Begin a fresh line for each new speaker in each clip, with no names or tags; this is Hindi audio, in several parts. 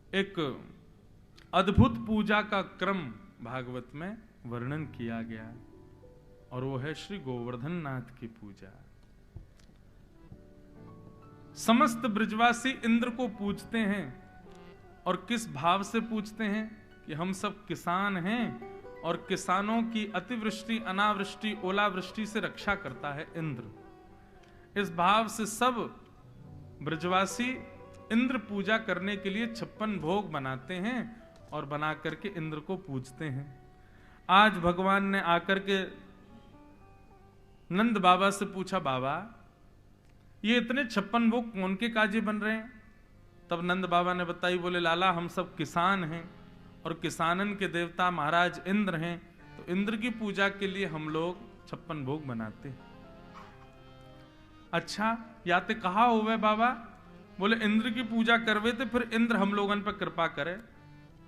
एक अद्भुत पूजा का क्रम भागवत में वर्णन किया गया है, और वो है श्री गोवर्धन नाथ की पूजा। समस्त ब्रजवासी इंद्र को पूजते हैं, और किस भाव से पूजते हैं कि हम सब किसान हैं और किसानों की अतिवृष्टि, अनावृष्टि, ओलावृष्टि से रक्षा करता है इंद्र। इस भाव से सब ब्रजवासी इंद्र पूजा करने के लिए 56 भोग बनाते हैं और बना करके इंद्र को पूजते हैं। आज भगवान ने आकर के नंद बाबा से पूछा, बाबा ये इतने 56 भोग कौन के काजे बन रहे हैं? तब नंद बाबा ने बताई, बोले लाला हम सब किसान हैं और किसानन के देवता महाराज इंद्र हैं, तो इंद्र की पूजा के लिए हम लोग 56 भोग बनाते हैं। अच्छा याते कहा हुए बाबा? बोले इंद्र की पूजा करवे थे, फिर इंद्र हम लोगन पर कृपा करे,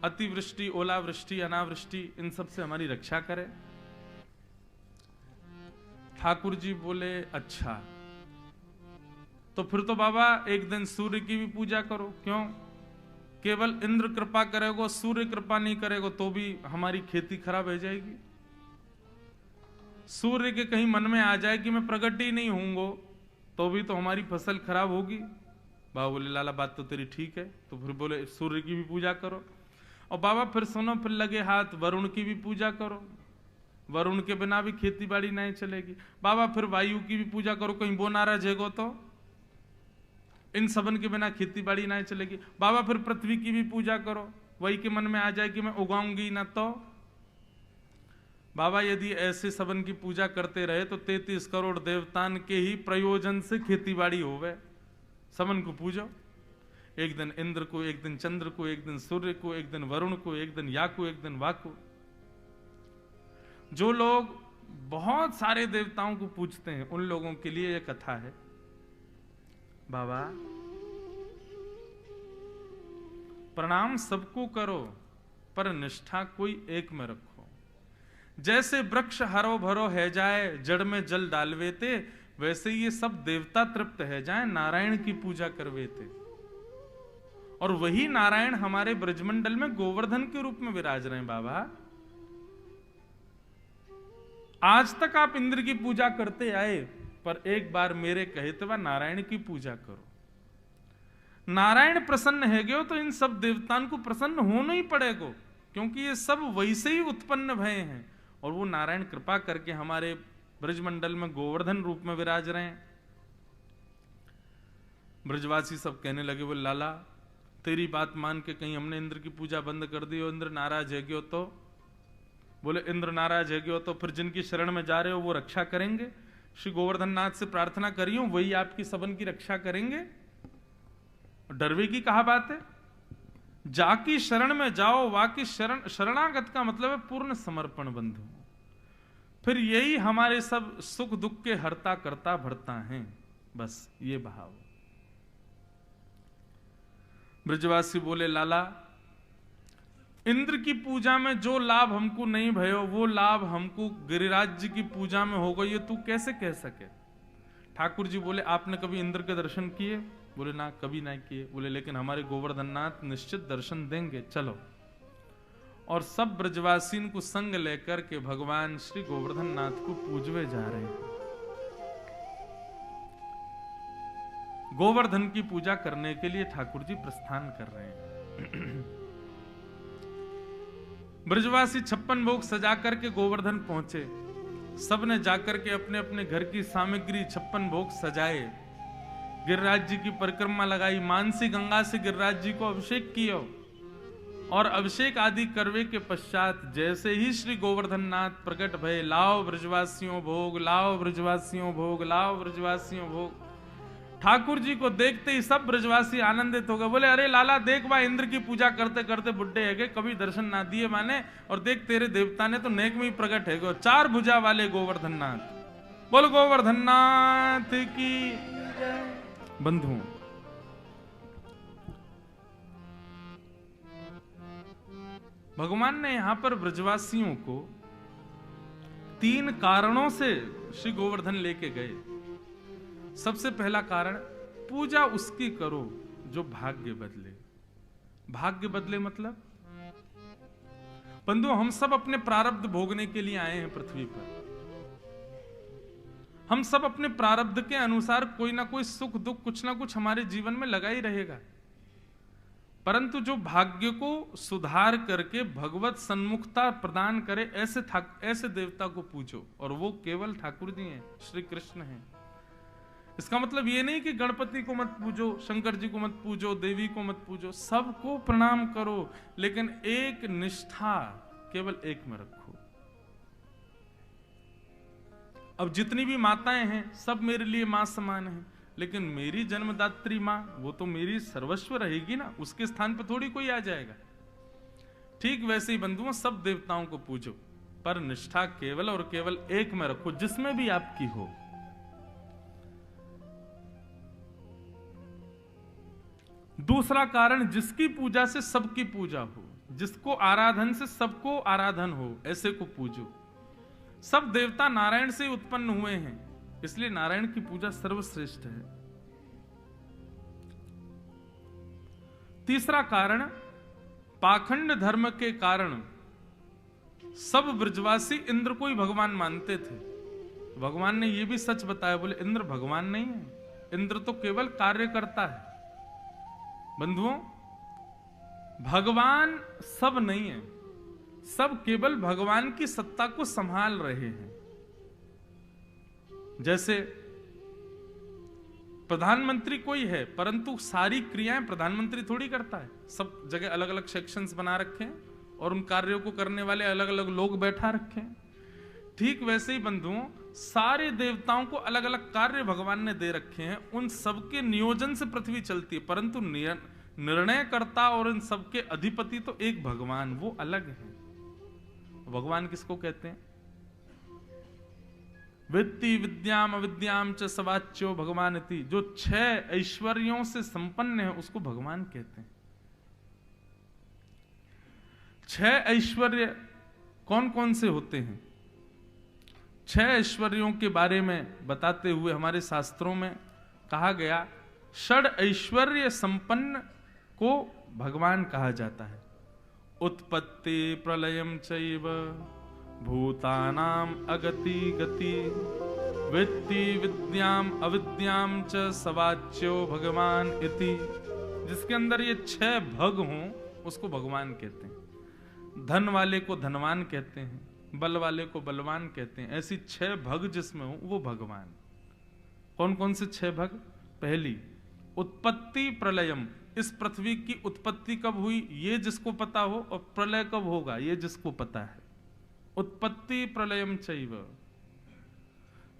अतिवृष्टि, ओलावृष्टि, अनावृष्टि इन सब से हमारी रक्षा करे। ठाकुर जी बोले अच्छा, तो फिर तो बाबा एक दिन सूर्य की भी पूजा करो। क्यों? केवल इंद्र कृपा करेगो, सूर्य कृपा नहीं करेगो तो भी हमारी खेती खराब हो जाएगी। सूर्य के कहीं मन में आ जाए कि मैं प्रकट ही नहीं होऊंगा तो भी तो हमारी फसल खराब होगी। बाबा बोले लाला बात तो तेरी ठीक है, तो फिर बोले सूर्य की भी पूजा करो। और बाबा फिर सुनो, फिर लगे हाथ वरुण की भी पूजा करो, वरुण के बिना भी खेती बाड़ी नहीं चलेगी। बाबा फिर वायु की भी पूजा करो, कहीं वो नाराज है तो इन सबन के बिना खेती बाड़ी नहीं चलेगी। बाबा फिर पृथ्वी की भी पूजा करो, वही के मन में आ जाए कि मैं उगाऊंगी ना तो। बाबा यदि ऐसे सबन की पूजा करते रहे तो 33 करोड़ देवतान के ही प्रयोजन से खेती बाड़ी होवे। सबन को पूजो, एक दिन इंद्र को, एक दिन चंद्र को, एक दिन सूर्य को, एक दिन वरुण को, एक दिन याकू, एक दिन वाकू। जो लोग बहुत सारे देवताओं को पूजते हैं उन लोगों के लिए यह कथा है। बाबा प्रणाम सबको करो पर निष्ठा कोई एक में रखो। जैसे वृक्ष हरो भरो है जाए, जड़ में जल डालवे थे, वैसे ये सब देवता तृप्त है जाए, नारायण की पूजा करवे थे। और वही नारायण हमारे ब्रजमंडल में गोवर्धन के रूप में विराज रहे हैं। बाबा आज तक आप इंद्र की पूजा करते आए, पर एक बार मेरे कहे तो वह नारायण की पूजा करो। नारायण प्रसन्न है गयो तो इन सब देवताओं को प्रसन्न होना ही पड़ेगा, क्योंकि ये सब वैसे ही उत्पन्न भय हैं। और वो नारायण कृपा करके हमारे ब्रजमंडल में गोवर्धन रूप में विराज रहे हैं। ब्रजवासी सब कहने लगे, बोले लाला तेरी बात मान के कहीं हमने इंद्र की पूजा बंद कर दी और इंद्र नाराज है गयो तो? बोले इंद्र नाराज है गयो तो फिर जिनकी शरण में जा रहे हो वो रक्षा करेंगे। श्री गोवर्धन नाथ से प्रार्थना करियो, वही आपकी सबन की रक्षा करेंगे। डरवे की कहा बात है? जाकी शरण में जाओ, वाकी शरण, शरणागत का मतलब है पूर्ण समर्पण बंधु। फिर यही हमारे सब सुख दुख के हरता करता भरता हैं, बस ये भाव। ब्रजवासी बोले लाला इंद्र की पूजा में जो लाभ हमको नहीं भयो वो लाभ हमको गिरिराज जी की पूजा में होगा, ये तू कैसे कह सके? ठाकुर जी बोले आपने कभी इंद्र के दर्शन किए? बोले ना कभी नहीं किए। बोले लेकिन हमारे गोवर्धन नाथ निश्चित दर्शन देंगे, चलो। और सब ब्रजवासी को संग लेकर के भगवान श्री गोवर्धन नाथ को पूजवे जा रहे हैं। गोवर्धन की पूजा करने के लिए ठाकुर जी प्रस्थान कर रहे हैं। ब्रजवासी 56 भोग सजा करके गोवर्धन पहुंचे। सब ने जाकर के अपने अपने घर की सामग्री 56 भोग सजाए, गिरिराज जी की परिक्रमा लगाई, मानसी गंगा से गिरिराज जी को अभिषेक किया। और अभिषेक आदि करवे के पश्चात जैसे ही श्री गोवर्धन नाथ प्रकट भये, लाओ ब्रजवासियों भोग, लाओ ब्रजवासियों भोग, लाओ ब्रजवासियों भोग। ठाकुर जी को देखते ही सब ब्रजवासी आनंदित हो गए। बोले अरे लाला देख बा इंद्र की पूजा करते करते बुड्ढे है गए, कभी दर्शन ना दिए माने, और देख तेरे देवता ने तो नेक में ही प्रकट है गए, 4 भुजा वाले गोवर्धन नाथ। बोल गोवर्धन नाथ की बंधु। भगवान ने यहां पर ब्रजवासियों को 3 कारणों से श्री गोवर्धन लेके गए। सबसे पहला कारण, पूजा उसकी करो जो भाग्य बदले। भाग्य बदले मतलब बंधु, हम सब अपने प्रारब्ध भोगने के लिए आए हैं पृथ्वी पर। हम सब अपने प्रारब्ध के अनुसार कोई ना कोई सुख दुख कुछ ना कुछ हमारे जीवन में लगा ही रहेगा। परंतु जो भाग्य को सुधार करके भगवत सन्मुखता प्रदान करे, ऐसे देवता को पूजो, और वो केवल ठाकुर जी हैं, श्री कृष्ण हैं। इसका मतलब ये नहीं कि गणपति को मत पूजो, शंकर जी को मत पूजो, देवी को मत पूजो, सबको प्रणाम करो, लेकिन एक निष्ठा केवल एक में रखो। अब जितनी भी माताएं हैं सब मेरे लिए मां समान हैं, लेकिन मेरी जन्मदात्री मां वो तो मेरी सर्वस्व रहेगी ना, उसके स्थान पर थोड़ी कोई आ जाएगा। ठीक वैसे ही बंधुओं, सब देवताओं को पूजो, पर निष्ठा केवल और केवल एक में रखो, जिसमें भी आपकी हो। दूसरा कारण, जिसकी पूजा से सबकी पूजा हो, जिसको आराधन से सबको आराधन हो, ऐसे को पूजो। सब देवता नारायण से उत्पन्न हुए हैं, इसलिए नारायण की पूजा सर्वश्रेष्ठ है। तीसरा कारण, पाखंड धर्म के कारण सब ब्रजवासी इंद्र को ही भगवान मानते थे। भगवान ने यह भी सच बताया, बोले इंद्र भगवान नहीं है, इंद्र तो केवल कार्य करता है। बंधुओं, भगवान सब नहीं है, सब केवल भगवान की सत्ता को संभाल रहे हैं। जैसे प्रधानमंत्री कोई है, परंतु सारी क्रियाएं प्रधानमंत्री थोड़ी करता है। सब जगह अलग अलग सेक्शंस बना रखे हैं और उन कार्यों को करने वाले अलग अलग लोग बैठा रखे हैं। ठीक वैसे ही बंधुओं, सारे देवताओं को अलग अलग कार्य भगवान ने दे रखे हैं, उन सबके नियोजन से पृथ्वी चलती है, परंतु निर्णयकर्ता और इन सबके अधिपति तो एक भगवान, वो अलग है। भगवान किसको कहते हैं? वित्ति विद्याम अविद्याम च सवाच्यो भगवान इति। जो 6 ऐश्वर्यों से संपन्न है उसको भगवान कहते हैं। 6 ऐश्वर्य कौन कौन से होते हैं? 6 ऐश्वर्यों के बारे में बताते हुए हमारे शास्त्रों में कहा गया, षड ऐश्वर्य संपन्न को भगवान कहा जाता है। उत्पत्ति प्रलयम चैव भूतानाम अगति गति वित्ति विद्याम अविद्याम च सवाच्यो भगवान इति। जिसके अंदर ये 6 भग हों उसको भगवान कहते हैं। धन वाले को धनवान कहते हैं, बल वाले को बलवान कहते हैं। ऐसी 6 भग जिसमें हो वो भगवान। कौन कौन से 6 भग? पहली, उत्पत्ति प्रलयम, इस पृथ्वी की उत्पत्ति कब हुई ये जिसको पता हो, और प्रलय कब होगा ये जिसको पता है। उत्पत्ति प्रलयम चैव।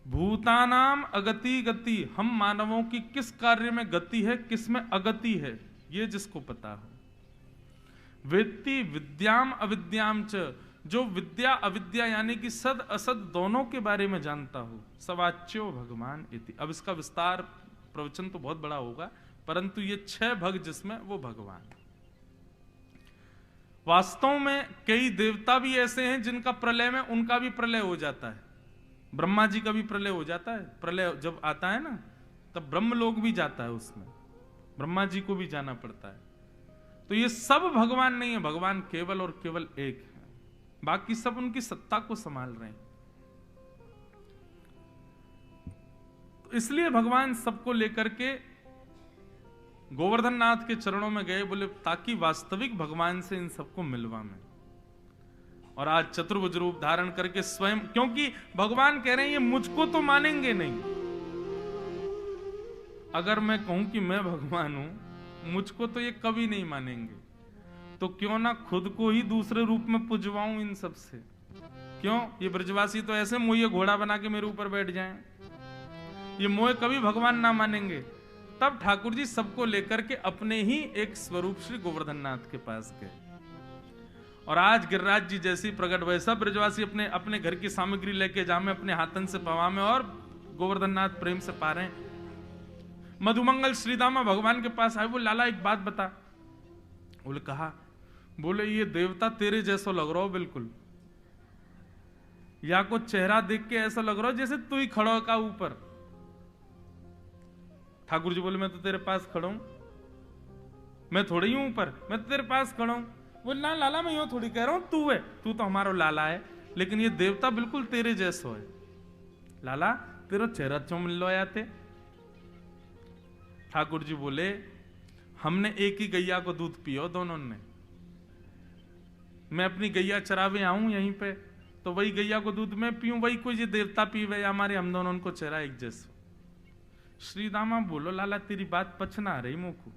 भूतानाम अगति गति, हम मानवों की किस कार्य में गति है, किस में अगति है, ये जिसको पता हो। वेत्ति विद्याम अविद्याम च, जो विद्या अविद्या यानी कि सद असद दोनों के बारे में जानता हो, सवाच्यो भगवान इति। अब इसका विस्तार प्रवचन तो बहुत बड़ा होगा, परंतु ये 6 भग जिसमें वो भगवान। वास्तव में कई देवता भी ऐसे हैं जिनका प्रलय में उनका भी प्रलय हो जाता है। ब्रह्मा जी का भी प्रलय हो जाता है। प्रलय जब आता है ना, तब ब्रह्म लोग भी जाता है, उसमें ब्रह्मा जी को भी जाना पड़ता है। तो ये सब भगवान नहीं है, भगवान केवल और केवल एक है, बाकी सब उनकी सत्ता को संभाल रहे हैं। तो इसलिए भगवान सबको लेकर के गोवर्धन नाथ के चरणों में गए, बोले ताकि वास्तविक भगवान से इन सबको मिलवा में। और आज चतुर्भुज रूप धारण करके स्वयं, क्योंकि भगवान कह रहे हैं ये मुझको तो मानेंगे नहीं। अगर मैं कहूं कि मैं भगवान हूं, मुझको तो ये कभी नहीं मानेंगे, तो क्यों ना खुद को ही दूसरे रूप में पुजवाऊं इन सब से। क्यों? ये ब्रजवासी तो ऐसे मुझे घोड़ा बना के मेरे ऊपर बैठ जाएं, ये मोह कभी भगवान ना मानेंगे। तब ठाकुर जी सबको लेकर के अपने ही एक स्वरूप श्री गोवर्धन नाथ के पास गए। और आज गिरिराज जी जैसी प्रकट वैसा ब्रजवासी अपने अपने घर की सामग्री लेके जामे, अपने हाथन से पवा में, और गोवर्धन नाथ प्रेम से पा रहे हैं। मधुमंगल श्रीदामा भगवान के पास आए, वो लाला एक बात बता। बोले कहा, बोले ये देवता तेरे जैसा लग रहा हो बिल्कुल, या को चेहरा देख के ऐसा लग रहा हो जैसे तू ही खड़ा का ऊपर। ठाकुर जी बोले मैं तो तेरे पास खड़ा हूं। मैं थोड़ी हूं ऊपर, मैं तो तेरे पास खड़ा हूं। बोले ना लाला मैं यूं थोड़ी कह रहा हूं, तू है, तू तो हमारा लाला है, लेकिन ये देवता बिल्कुल तेरे जैसो है। लाला तेरा चेहरा क्यों मिल लो आते। ठाकुर जी बोले हमने एक ही गैया को दूध पियो दोनों ने, मैं अपनी गैया चरावे आऊं यहीं पे, तो वही गैया को दूध मैं पीऊं, वही कोई ये देवता पीवे, हमारे हम दोनों उनको चेहरा एक जैसा। श्री दामा बोलो लाला तेरी बात पचना रही मुंह को।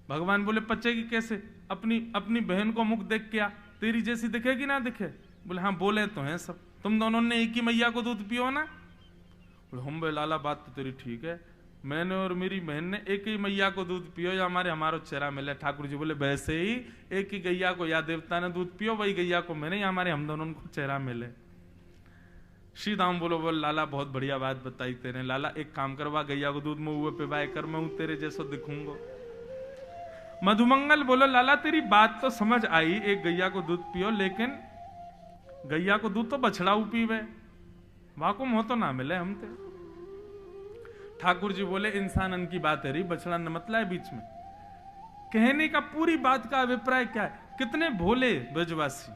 भगवान बोले पचेगी कैसे, अपनी बहन को मुख देख क्या तेरी जैसी दिखेगी ना दिखे। बोले हाँ बोले तो हैं सब, तुम दोनों ने एक ही मैया को दूध पियो ना। बोले हम बे लाला बात तो तेरी ठीक है, मैंने और मेरी बहन ने एक ही मैया को दूध पियो या हमारो चेहरा मिले। ठाकुर जी बोले वैसे ही एक ही गैया को या देवता ने दूध पियो, वही गैया को मैंने या हमारे हम दोनों को चेहरा मिले। श्री दाम बोलो लाला बहुत बढ़िया बात बताई तेने, लाला एक काम करवा गैया को दूध मुंह पे बाय कर, मैं हूं तेरे जैसा दिखूंगा। मधुमंगल बोलो लाला तेरी बात तो समझ आई, एक गैया को दूध पियो, लेकिन गैया को दूध तो बछड़ाऊ पीवे, वाकुम हो तो ना मिले हमते। ठाकुर जी बोले इंसानन की बात है रही, बछड़ा न मतला है बीच में। कहने का पूरी बात का अभिप्राय क्या है, कितने भोले ब्रजवासी।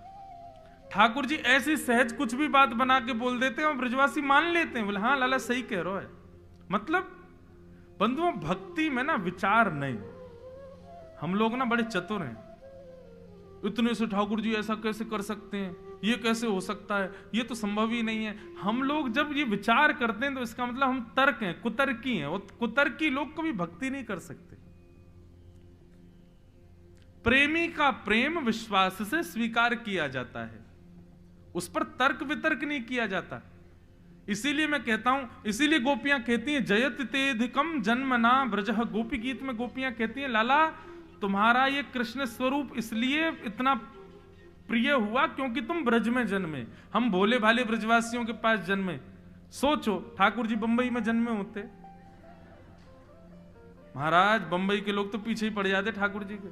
ठाकुर जी ऐसी सहज कुछ भी बात बना के बोल देते हैं और ब्रजवासी मान लेते हैं। बोले हाँ लाला सही कह रहे हो है। मतलब बंधुओं भक्ति में ना विचार नहीं, हम लोग ना बड़े चतुर हैं, इतने से ठाकुर जी ऐसा कैसे कर सकते हैं, ये कैसे हो सकता है, ये तो संभव ही नहीं है। हम लोग जब ये विचार करते हैं तो इसका मतलब हम तर्क हैं, कुतर्की हैं, और कुतर्की लोग कभी भक्ति नहीं कर सकते। प्रेमी का प्रेम विश्वास से स्वीकार किया जाता है, उस पर तर्क वितर्क नहीं किया जाता। इसीलिए मैं कहता हूं, इसीलिए गोपियां कहती हैं जयत तेधिकम जन्मना ब्रजह। गोपी गीत में गोपियां कहती हैं लाला तुम्हारा ये कृष्ण स्वरूप इसलिए इतना प्रिय हुआ क्योंकि तुम ब्रज में जन्मे, हम भोले भाले ब्रजवासियों के पास जन्मे। सोचो ठाकुर जी बंबई में जन्मे होते, महाराज बंबई के लोग तो पीछे ही पड़ जाते ठाकुर जी के।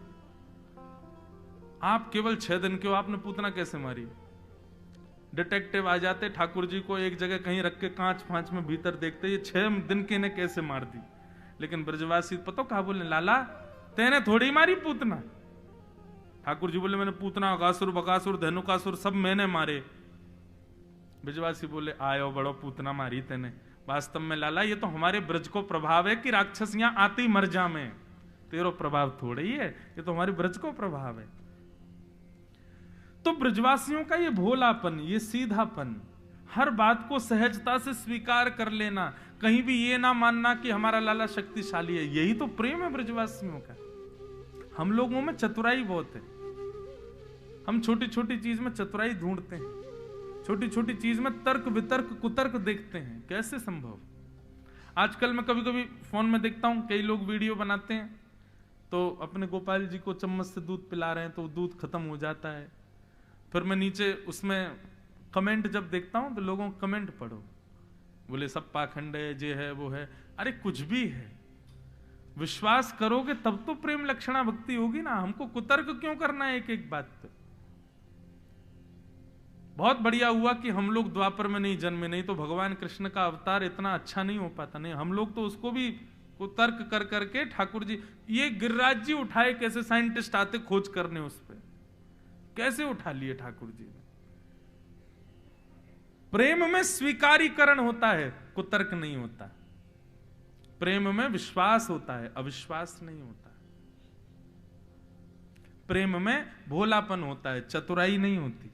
आप केवल 6 दिन के हो, आपने पूतना कैसे मारी। डिटेक्टिव आ जाते, ठाकुर जी को एक जगह कहीं रख के कांच फांच में भीतर देखते, ये 6 दिन के ने कैसे मार दी। लेकिन ब्रजवासी पता कहा बोले लाला तेने थोड़ी मारी पूतना। ठाकुर जी बोले मैंने पूतना अगासुर बकासुर धनुकासुर सब मैंने मारे। ब्रजवासी बोले आयो बड़ो पूतना मारी तेने। वास्तव में लाला ये तो हमारे ब्रज को प्रभाव है कि राक्षस यहां आते ही मर जामे, तेरो प्रभाव थोड़ा ही है, ये तो हमारे ब्रज को प्रभाव है। तो ब्रजवासियों का ये भोलापन, ये सीधापन, हर बात को सहजता से स्वीकार कर लेना, कहीं भी ये ना मानना कि हमारा लाला शक्तिशाली है, यही तो प्रेम है ब्रजवासियों का। हम लोगों में चतुराई बहुत है, हम छोटी छोटी चीज में चतुराई ढूंढते हैं, छोटी छोटी चीज में तर्क वितर्क कुतर्क देखते हैं, कैसे संभव। आजकल मैं कभी कभी फोन में देखता हूं कई लोग वीडियो बनाते हैं, तो अपने गोपाल जी को चम्मच से दूध पिला रहे हैं तो दूध खत्म हो जाता है। फिर मैं नीचे उसमें कमेंट जब देखता हूं तो लोगों को कमेंट पढ़ो, बोले सब पाखंड है, जे है वो है। अरे कुछ भी है, विश्वास करोगे तब तो प्रेम लक्षणा भक्ति होगी ना। हमको कुतर्क क्यों करना है एक एक बात पे। बहुत बढ़िया हुआ कि हम लोग द्वापर में नहीं जन्मे, नहीं तो भगवान कृष्ण का अवतार इतना अच्छा नहीं हो पाता। नहीं, हम लोग तो उसको भी कुतर्क कर करके ठाकुर जी, ये गिरिराज जी उठाए कैसे, साइंटिस्ट आते खोज करने उस पर, कैसे उठा लिए ठाकुर जी ने। प्रेम में स्वीकारीकरण होता है, कुतर्क नहीं होता। प्रेम में विश्वास होता है, अविश्वास नहीं होता। प्रेम में भोलापन होता है, चतुराई नहीं होती।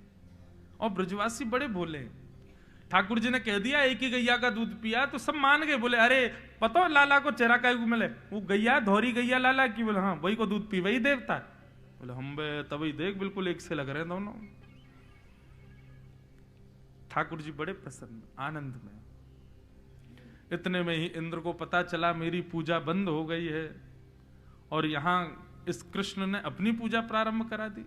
और ब्रजवासी बड़े भोले हैं। ठाकुर जी ने कह दिया एक ही गैया का दूध पिया तो सब मान गए, बोले अरे पता लाला को चेहरा का मिले, वो गैया धौरी गैया लाला की। बोले हाँ वही को दूध पी वही देवता। बोले हम तभी देख बिल्कुल एक से लग रहे हैं दोनों। ठाकुर जी बड़े प्रसन्न आनंद में। इतने में ही इंद्र को पता चला मेरी पूजा बंद हो गई है, और यहां इस कृष्ण ने अपनी पूजा प्रारंभ करा दी।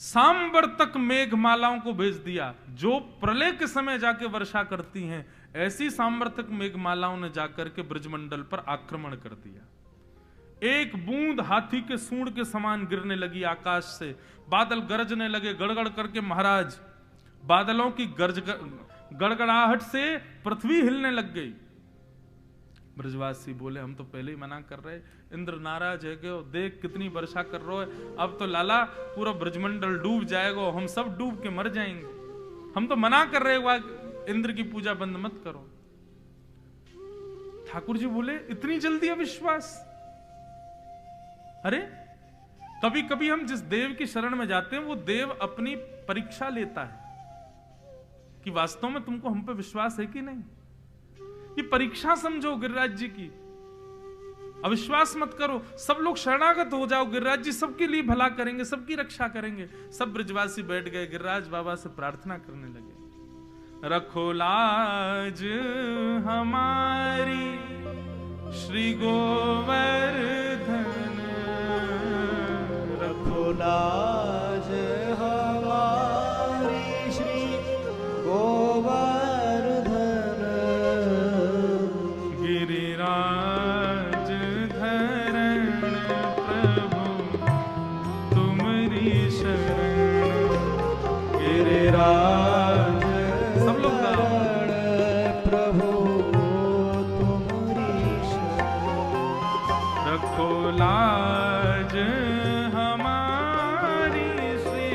सांवर्तक मेघमालाओं को भेज दिया, जो प्रलय के समय जाके वर्षा करती हैं, ऐसी सांवर्तक मेघमालाओं ने जाकर के ब्रजमंडल पर आक्रमण कर दिया। एक बूंद हाथी के सूंड के समान गिरने लगी आकाश से, बादल गरजने लगे गड़गड़ करके। महाराज बादलों की गड़गड़ाहट से पृथ्वी हिलने लग गई। ब्रजवासी बोले हम तो पहले ही मना कर रहे, इंद्र नाराज है कि देख कितनी वर्षा कर रहा है, अब तो लाला पूरा ब्रजमंडल डूब जाएगा, हम सब डूब के मर जाएंगे, हम तो मना कर रहे इंद्र की पूजा बंद मत करो। ठाकुर जी बोले इतनी जल्दी अविश्वास? अरे कभी कभी हम जिस देव की शरण में जाते हैं वो देव अपनी परीक्षा लेता है कि वास्तव में तुमको हम पे विश्वास है कि नहीं। ये परीक्षा समझो गिरिराज जी की, अविश्वास मत करो, सब लोग शरणागत हो जाओ, गिरिराज जी सबके लिए भला करेंगे, सबकी रक्षा करेंगे। सब ब्रजवासी बैठ गए, गिरिराज बाबा से प्रार्थना करने लगे, रखो लाज हमारी श्री गोवर्धन,
रखो लाज हमारी श्री गोवर्धन,
गिरिराज धरण प्रभु तुम्हारी शरण,
गिरिराज
सब लोग गाओ,
प्रभु तुम्हारी शरण,
रखो लाज हमारी श्री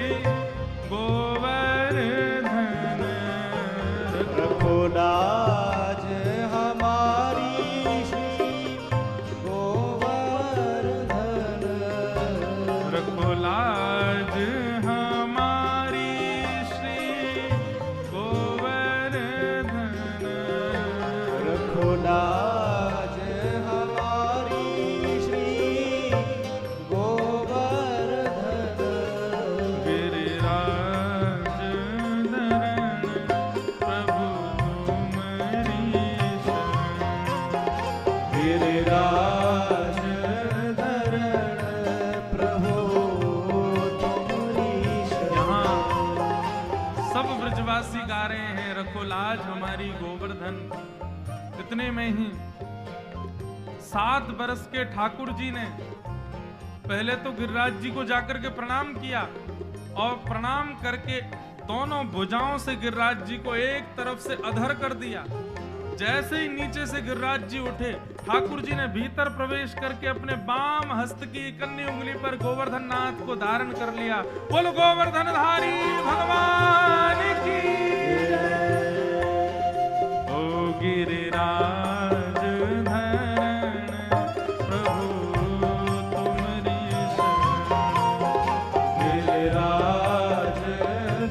गोवर्धन,
रखो लाज हमारी श्री गोवर्धन,
रखो लाज हमारी श्री गोवर्धन,
रखो लाज हमारी श्री गोवर्धन,
गिरिराज धरण प्रभु तुम्हारी शरण,
गिरिराज धरण प्रभु तुम्हारी शरण।
यहाँ सब ब्रजवासी गा रहे हैं रखो लाज हमारी गोवर्धन। इतने में ही 7 बरस के ठाकुर जी ने पहले तो गिरिराज जी को जाकर के प्रणाम किया और प्रणाम करके दोनों भुजाओं से गिरिराज जी को एक तरफ से अधर कर दिया। जैसे ही नीचे से गिरिराज जी उठे, ठाकुर जी ने भीतर प्रवेश करके अपने बाम हस्त की कन्नी उंगली पर गोवर्धन नाथ को धारण कर लिया। बोलो गोवर्धन धारी भगवान की जय। ओ गिरिराज धरण प्रभु तुम्हारी शरण,
गिरिराज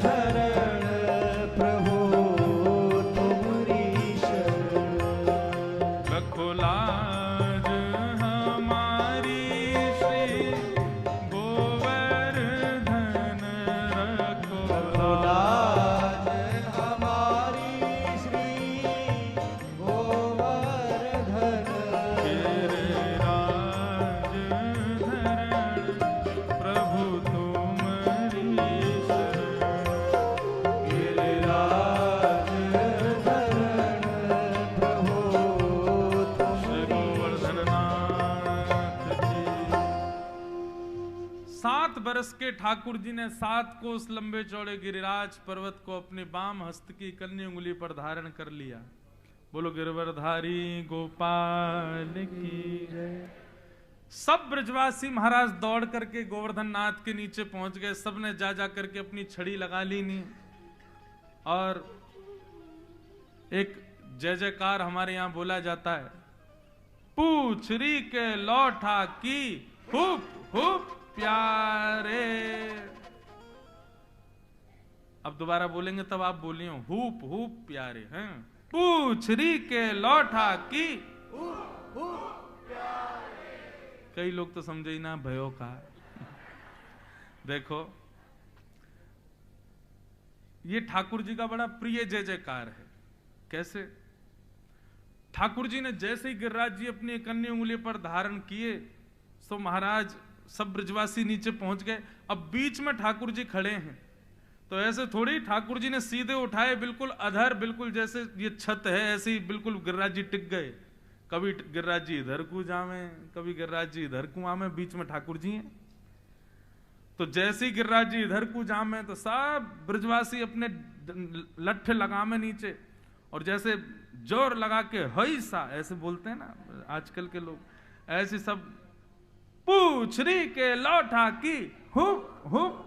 धरण प्रभु तुम्हारी शरण,
रखो लाज हमारी श्री गोवर्धन, रखो
लाज हमारी श्री गोवर्धन,
गिरिराज धरण प्रभु तुम्हारी शरण,
गिरिराज धरण प्रभु
श्री गोवर्धन नाथ की। 7 बरस के ठाकुर जी ने 7 कोस लंबे चौड़े गिरिराज पर्वत को अपने बाम हस्त की कन्नी उंगली पर धारण कर लिया। बोलो गिरवरधारी गोपाल की जय। सब ब्रजवासी महाराज दौड़ करके गोवर्धन नाथ के नीचे पहुंच गए। सबने जा जा करके अपनी छड़ी लगा ली नी और एक जय जयकार हमारे यहां बोला जाता है, पूछरी के लौठा की हुप हुप प्यारे। अब दोबारा बोलेंगे तब आप बोलियो, हुप हुप प्यारे हैं। पूछरी के लौठा की कई लोग तो समझे ही ना भयो का। देखो ये ठाकुर जी का बड़ा प्रिय जय जयकार है। कैसे? ठाकुर जी ने जैसे ही गिरिराज जी अपनी कन्नी उंगली पर धारण किए तो महाराज सब ब्रजवासी नीचे पहुंच गए। अब बीच में ठाकुर जी खड़े हैं तो ऐसे थोड़ी ठाकुर जी ने सीधे उठाए, बिल्कुल अधर, बिल्कुल जैसे ये छत है ऐसे ही बिल्कुल गिरिराज जी टिक गए। कभी गिरिराज जी इधर को जावे, कभी गिरिराज जी इधर को आवे, बीच में ठाकुर जी हैं। तो जैसे ही गिरिराज जी इधर को जामे तो सब ब्रजवासी अपने लट्ठे लगामे नीचे और जैसे जोर लगा के हई सा ऐसे बोलते हैं ना आजकल के लोग, ऐसे सब पूछरी के लौटा की हुप हुप,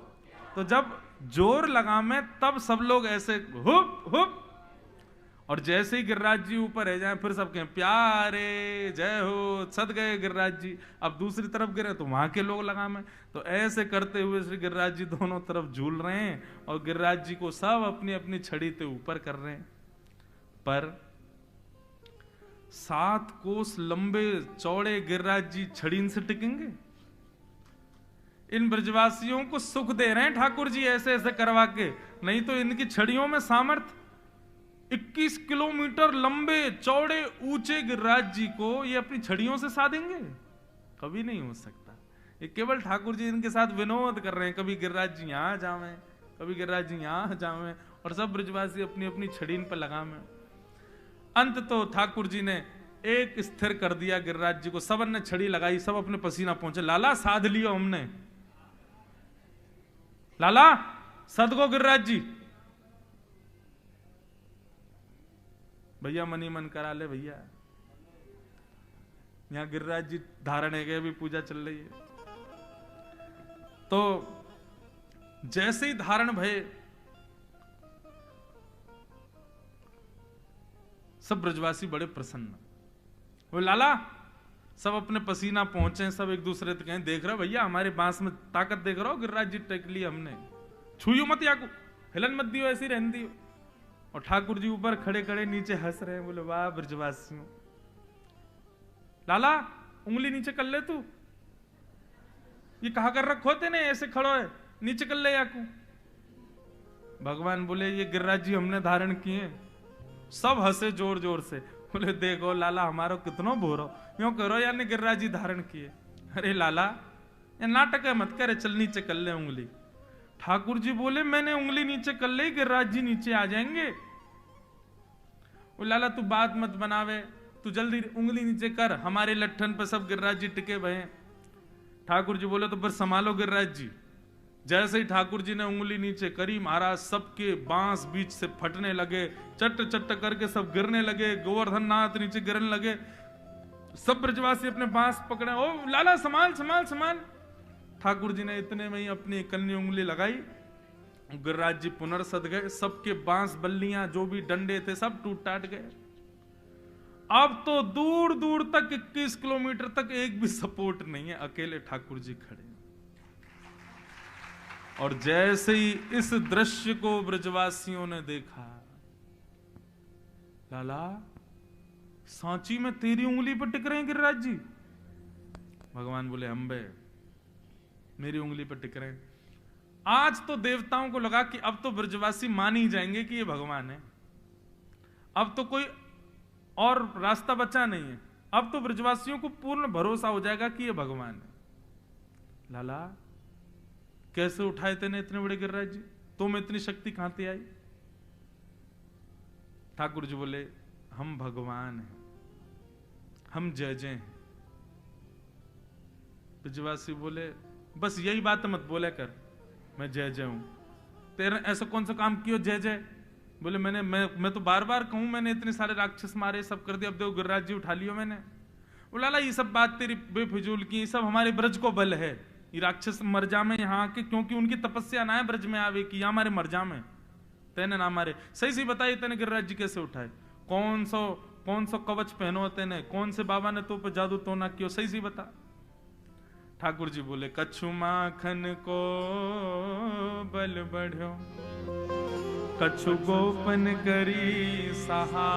तो जब जोर लगा मैं तब सब लोग ऐसे हुप हुप, और जैसे ही गिरिराज जी ऊपर रह जाए फिर सब कहें प्यारे जय हो, सद गए गिरिराज जी। अब दूसरी तरफ गिरे तो वहां के लोग लगा में, तो ऐसे करते हुए श्री गिरिराज जी दोनों तरफ झूल रहे हैं और गिरिराज जी को सब अपनी अपनी छड़ी से ऊपर कर रहे हैं। पर 7 कोस लंबे चौड़े गिरिराज जी छड़ी से टिकेंगे? इन ब्रजवासियों को सुख दे रहे हैं ठाकुर जी ऐसे ऐसे करवा के, नहीं तो इनकी छड़ियों में सामर्थ्य 21 किलोमीटर लंबे चौड़े ऊंचे गिरिराज जी को ये अपनी छड़ियों से साधेंगे? कभी नहीं हो सकता। ये केवल ठाकुर जी इनके साथ विनोद कर रहे हैं, कभी गिरिराज जी यहां जावें, कभी गिरिराज जी यहां जावें, और सब ब्रजवासी अपनी अपनी छड़ी पर लगा में। अंत तो ठाकुर जी ने एक स्थिर कर दिया गिरिराज जी को, सबन ने छड़ी लगाई, सब अपने पसीना पहुंचे, लाला साध लियो हमने, लाला सदगो गिरिराज जी, भैया मनी मन करा ले भैया। यहां गिरिराज जी धारण है गए, अभी पूजा चल रही है। तो जैसे ही धारण भये सब ब्रजवासी बड़े प्रसन्न, वो लाला सब अपने पसीना पहुंचे, सब एक दूसरे से कहें देख रहे हो भैया हमारे बांस में ताकत देख रहे हो, गिरिराज जी टेक ली हमने, छुइयो मत याकू, हिलन मत दियो, ऐसी रहन दियो। और ठाकुर जी ऊपर खड़े खड़े नीचे हंस रहे हैं, बोले वाह ब्रजवासियों, लाला उंगली नीचे कर ले तू, ये कहा कर रखो तेने ऐसे खड़ो है, नीचे कर ले याकू। भगवान बोले ये गिरिराज जी हमने धारण किए। सब हंसे जोर जोर से, बोले देखो लाला हमारा कितना बोरो, यूं करो यानी गिरिराज जी धारण किए। अरे लाला ये नाटक है मत करे, चल नीचे कर ले उंगली। ठाकुर जी बोले मैंने उंगली नीचे कर ली, गिरिराज जी नीचे आ जाएंगे। वो लाला तू बात मत बनावे, तू जल्दी उंगली नीचे कर, हमारे लट्ठन पर सब गिरिराज जी टिके भये। ठाकुर जी बोले तो फिर संभालो गिरिराज जी। जैसे ही ठाकुर जी ने उंगली नीचे करी, महाराज सबके बांस बीच से फटने लगे, चट्ट चट्ट करके सब गिरने लगे, गोवर्धन नाथ नीचे गिरने लगे। सब ब्रजवासी अपने बांस पकड़े, ओ लाला संभाल संभाल संभाल। ठाकुर जी ने इतने में ही अपनी कन्नी उंगली लगाई, गिरिराज जी पुनर्सद गए, सबके बांस बल्लियां जो भी डंडे थे सब टूट टाट गए। अब तो दूर दूर तक 21 किलोमीटर तक एक भी सपोर्ट नहीं है, अकेले ठाकुर जी खड़े। और जैसे ही इस दृश्य को ब्रजवासियों ने देखा, लाला सांची में तेरी उंगली पर टिक रहे हैं गिरिराज जी। भगवान बोले अंबे मेरी उंगली पर टिक रहे हैं। आज तो देवताओं को लगा कि अब तो ब्रजवासी मान ही जाएंगे कि ये भगवान है, अब तो कोई और रास्ता बचा नहीं है, अब तो ब्रजवासियों को पूर्ण भरोसा हो जाएगा कि ये भगवान है। लाला कैसे उठाए तेने इतने बड़े गिरिराज जी, तुम इतनी शक्ति कहां से आई? ठाकुर जी बोले हम भगवान हैं, हम जय जय हैं। ब्रजवासी बोले बस यही बात मत बोले कर, मैं जय जय हूं। तेरे ऐसा कौन सा काम किया जय जय? बोले मैं तो बार बार कहूं, मैंने इतने सारे राक्षस मारे, सब कर दिया, अब देखो गिरिराज जी उठा लियो मैंने। बोला ला ये सब बात तेरी बेफिजूल की, सब हमारे ब्रज को बल है, ये राक्षस मर जा में यहाँ के, क्योंकि उनकी तपस्या ना है ब्रज में आवे कि यहाँ हमारे मर जा में, तेने ना मारे। सही सी बताइए तेने गिरिराज जी कैसे उठाए? कौन सा कवच पहनो तेने, कौन से बाबा ने तो पे जादू तो ना कियो, सही सी बता। ठाकुर जी बोले कछु माखन को बल बढ़ो, कछु गोपन करी सहाय,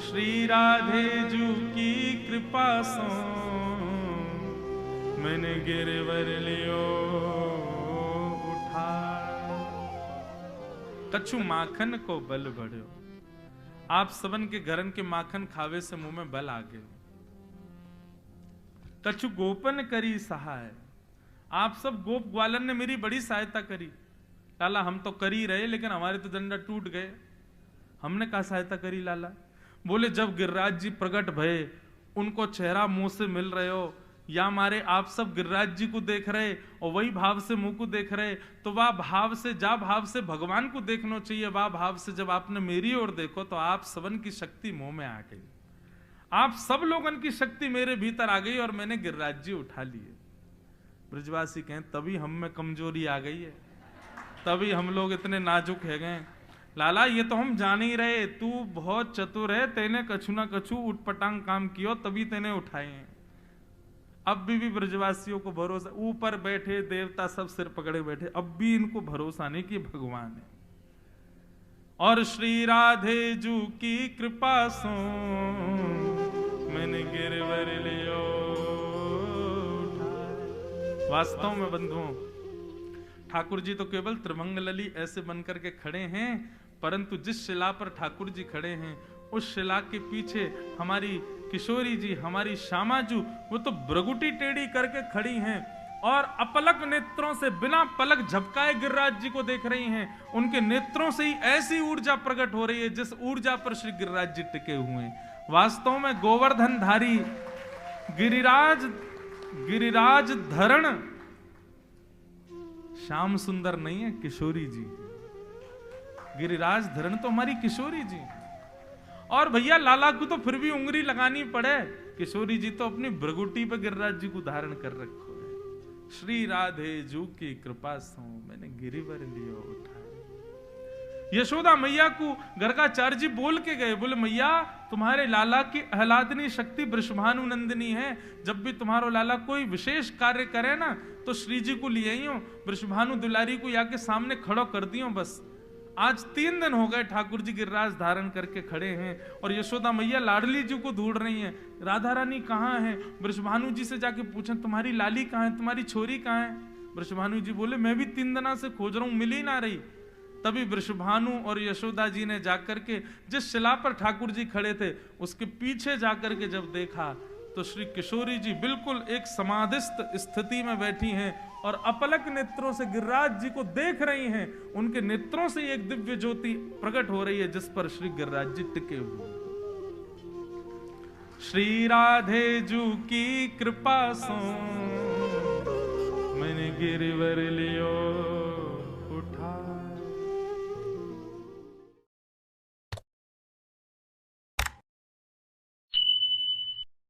श्री राधे जू की कृपा सो मैंने गिरवर लियो उठा। कछु माखन को बल बढ़ो, आप सबन के घरन के माखन खावे से मुंह में बल आ गए। कछु गोपन करी सहाय, आप सब गोप ग्वालन ने मेरी बड़ी सहायता करी। लाला हम तो कर ही रहे, लेकिन हमारे तो डंडा टूट गए। हमने क्या सहायता करी लाला? बोले जब गिरिराज जी प्रकट भये, उनको चेहरा मुंह से मिल रहे हो, या हमारे आप सब गिरिराज जी को देख रहे और वही भाव से मुंह को देख रहे, तो वह भाव से जा भाव से भगवान को देखना चाहिए। वह भाव से जब आपने मेरी ओर देखो तो आप सबन की शक्ति मुंह में आ गई, आप सब लोगन की शक्ति मेरे भीतर आ गई और मैंने गिरिराज जी उठा लिए। ब्रजवासी कहें तभी हम में कमजोरी आ गई है, तभी हम लोग इतने नाजुक है गए। लाला ये तो हम जान ही रहे, तू बहुत चतुर है, तेने कछु ना कछु उठपटांग काम किया तभी तेने उठाए हैं। अब भी ब्रजवासियों को भरोसा, ऊपर बैठे देवता सब सिर पकड़े बैठे, अब भी इनको भरोसा नहीं कि भगवान है। और श्री राधे जू की कृपा सो मैंने गिरवर लियो उठाए। वास्तव में बंधुओं, ठाकुर जी तो केवल त्रिभंगलली ऐसे बनकर के खड़े हैं, परंतु जिस शिला पर ठाकुर जी खड़े हैं उस शिला के पीछे हमारी किशोरी जी, हमारी श्यामाजू, वो तो ब्रगुटी टेढ़ी करके खड़ी हैं और अपलक नेत्रों से बिना पलक झपकाए गिरिराज जी को देख रही हैं। उनके नेत्रों से ही ऐसी ऊर्जा प्रकट हो रही है जिस ऊर्जा पर श्री गिरिराज जी टिके हुए हैं। वास्तव में गोवर्धन धारी गिरिराज धरण श्याम सुंदर नहीं है, किशोरी जी। गिरिराज धरण तो हमारी किशोरी जी। और भैया लाला को तो फिर भी उंगली लगानी पड़े, किशोरी जी तो अपनी भ्रगुटी पे गिरिराज जी को धारण कर रखो है। श्री राधे जू की कृपा सो मैंने गिरिवर लियो उठाए। यशोदा मैया को गर्गाचार्य जी बोल के गए, बोले मैया तुम्हारे लाला की आह्लादनी शक्ति वृषभानु नंदिनी है, जब भी तुम्हारो लाला कोई विशेष कार्य करे ना तो श्री जी को ले आइयो, वृषभानु दुलारी को या के सामने खड़ो कर दियो। बस आज 3 दिन हो गए ठाकुर जी गिरिराज धारण करके खड़े हैं और यशोदा मैया लाडली जी को ढूंढ रही हैं, राधा रानी कहाँ है। वृषभानु जी से जाके पूछें तुम्हारी लाली कहाँ है, तुम्हारी छोरी कहाँ है। वृषभानु जी बोले मैं भी 3 दिनों से खोज रहा हूं, मिल ही ना रही। तभी वृषभानु और यशोदा जी ने जाकर के जिस शिला पर ठाकुर जी खड़े थे उसके पीछे जाकर के जब देखा तो श्री किशोरी जी बिल्कुल एक समाधिस्थ स्थिति में बैठी हैं और अपलक नेत्रों से गिरिराज जी को देख रही हैं। उनके नेत्रों से एक दिव्य ज्योति प्रकट हो रही है जिस पर श्री गिरिराज जी टिके हुए। श्री राधे जू की कृपा सो मैंने गिरिवर लियो